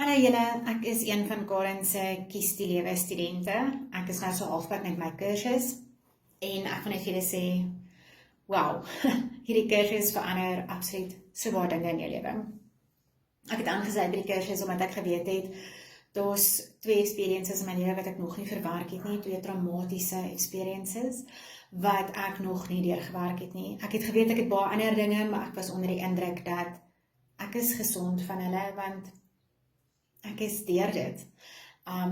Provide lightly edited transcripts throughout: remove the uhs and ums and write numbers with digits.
Hallo julle, ek is een van Karen se Kies die Lewe studente. Ek is nou so halfpad met my kursus en ek wil net vir julle sê, wow, hierdie kursus verander absoluut so baie dinge in jou lewe. Ek het aangesluit by die kursus omdat ek geweet het, daar's 2 experiences in my lewe wat ek nog nie verwerk het nie, 2 traumatiese experiences wat ek nog nie deurgewerk het nie. Ek het geweet ek het baie ander dinge, maar ek was onder die indruk dat ek is gesond van hulle, want ek is deur dit.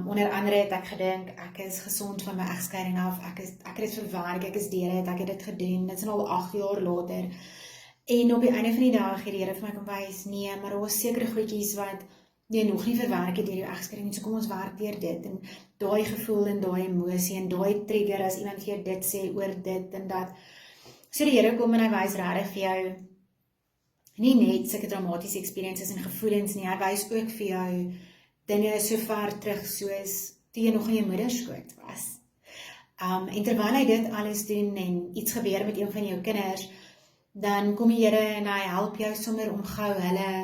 Onder andere het ek gedink, ek is gesond van my egskeiding af, ek het dit verwerk, ek is deur dit, ek het dit gedoen, dit is al 8 jaar later. En op die einde van die dag het die Here vir my kom wys, nee, maar daar was sekere goedjies wat jy nog nie verwerk het deur jou egskeiding, so kom ons werk deur dit, en daai gevoel en daai emosie, en daai trigger as iemand vir jou dit sê oor dit en dat. So die Here kom en hy wys regtig vir jou, nie net sulke dramatiese experiences en gevoelens nie, hy wys ook vir jou dinge so ver terug soos toe jy nog in jou moederskoot was. En terwyl hy dit alles doen en iets gebeur met een van jou kinders, dan kom die Here en hy help jou sommer om gou hulle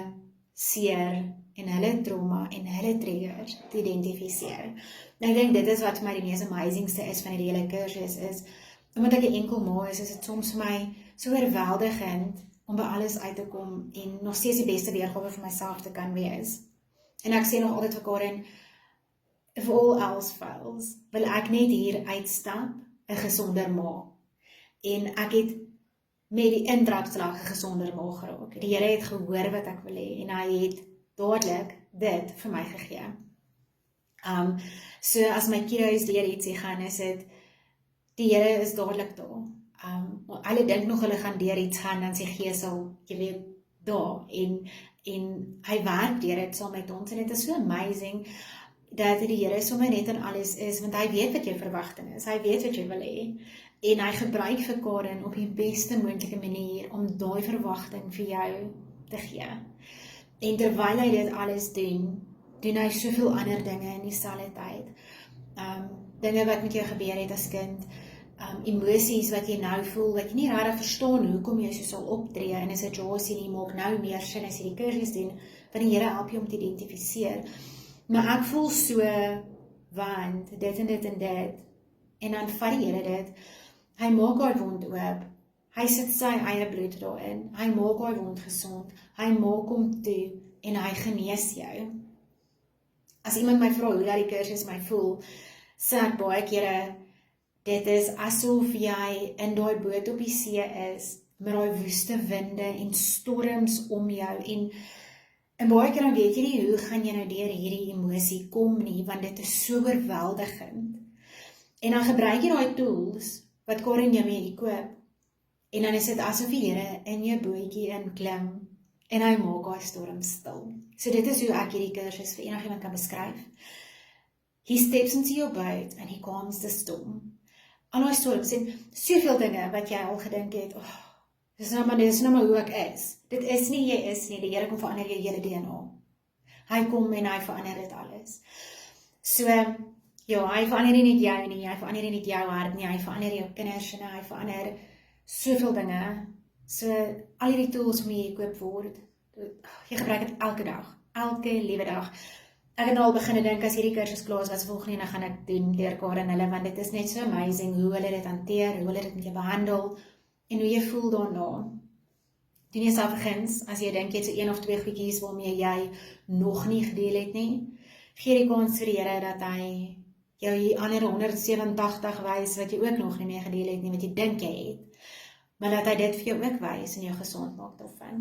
seer en hulle trauma en hulle triggers te identifiseer. En ek dink dit is wat vir my die mees amazingste is van die hele kursus is, omdat ek 'n enkel ma is dit soms vir my so oorweldigend om by alles uit te kom en nog steeds die beste weergawe vir myself te kan wees. En ek sê nog altyd vir Karen, if all else fails, wil ek net hier uitstap, 'n gesonder ma. En ek het met die intrapslag 'n gesonder ma geraak. Die Here het gehoor wat ek wil hê en hy het dadelik dit vir my gegee. So as my kiddo's deur ietsie gaan, is dit, die Here is dadelik daar. Hulle dink nog hulle gaan deur iets gaan, dan sy Gees al, jy weet, daar, en hy werk deur dit saam met ons, en dit is so amazing, dat die Here sommer net in alles is, want hy weet wat jou verwagting is, hy weet wat jy wil hê, en hy gebruik vir Karen op die beste moontlike manier, om daai verwagting vir jou te gee. En terwyl hy dit alles doen hy soveel ander dinge in dieselfde tyd, dinge wat met jou gebeur het as kind, emosies wat jy nou voel, wat jy nie regtig verstaan hoekom jy so sal optree in 'n situasie nie, maak nou meer sin as jy die kursus doen, want die Here help jou om te identifiseer. Maar ek voel so, want dit en dit en dit, en dan vat die Here dit, hy maak haar wond oop, hy sit sy eie bloed daarin, hy maak haar wond gesond, hy maak hom toe, en hy genees jou. As iemand my vra hoe dat die kursus my voel, sê ek baie kere, dit is asof jy in daai boot op die see is, met daai woeste winde en storms om jou, en baie keer dan weet jy nie, hoe gaan jy nou deur hierdie emosie kom nie, want dit is so oorweldigend. En dan gebruik jy daai tools, wat Karen jou mee equip, en dan is dit asof die Here in jou bootjie inklim, en hy maak daai storm stil. So dit is hoe ek hierdie kursus vir enigiemand kan beskryf. He steps into your boat, and he calms the storm. Al die storms en soveel dinge wat jy al gedink het, dis nou maar hoe ek is. Dit is nie jy is nie, die Here kom verander jou hele DNA. Hy kom en hy verander dit alles. So, ja, hy verander nie net jou nie, hy verander nie net jou hart nie, hy verander jou kinders en hy verander soveel dinge. So, al hierdie tools moet jy koop word, jy gebruik dit elke dag, elke liewe dag. Ek het nou al begin dink, as hierdie kursus klaar is, wat volgende dan gaan ek doen deur Karen hulle, want dit is net so amazing hoe hulle dit hanteer, hoe hulle dit met jou behandel, en hoe jy voel daarna. Doen jouself 'n guns, as jy dink jy het so 1 of 2 goedjies waarmee jy nog nie gedeel het nie, gee die kans vir die Here dat hy jou die ander 187 wys, wat jy ook nog nie mee gedeel het nie, wat jy dink jy het, maar dat hy dit vir jou ook wys en jou gesond maak daarvan.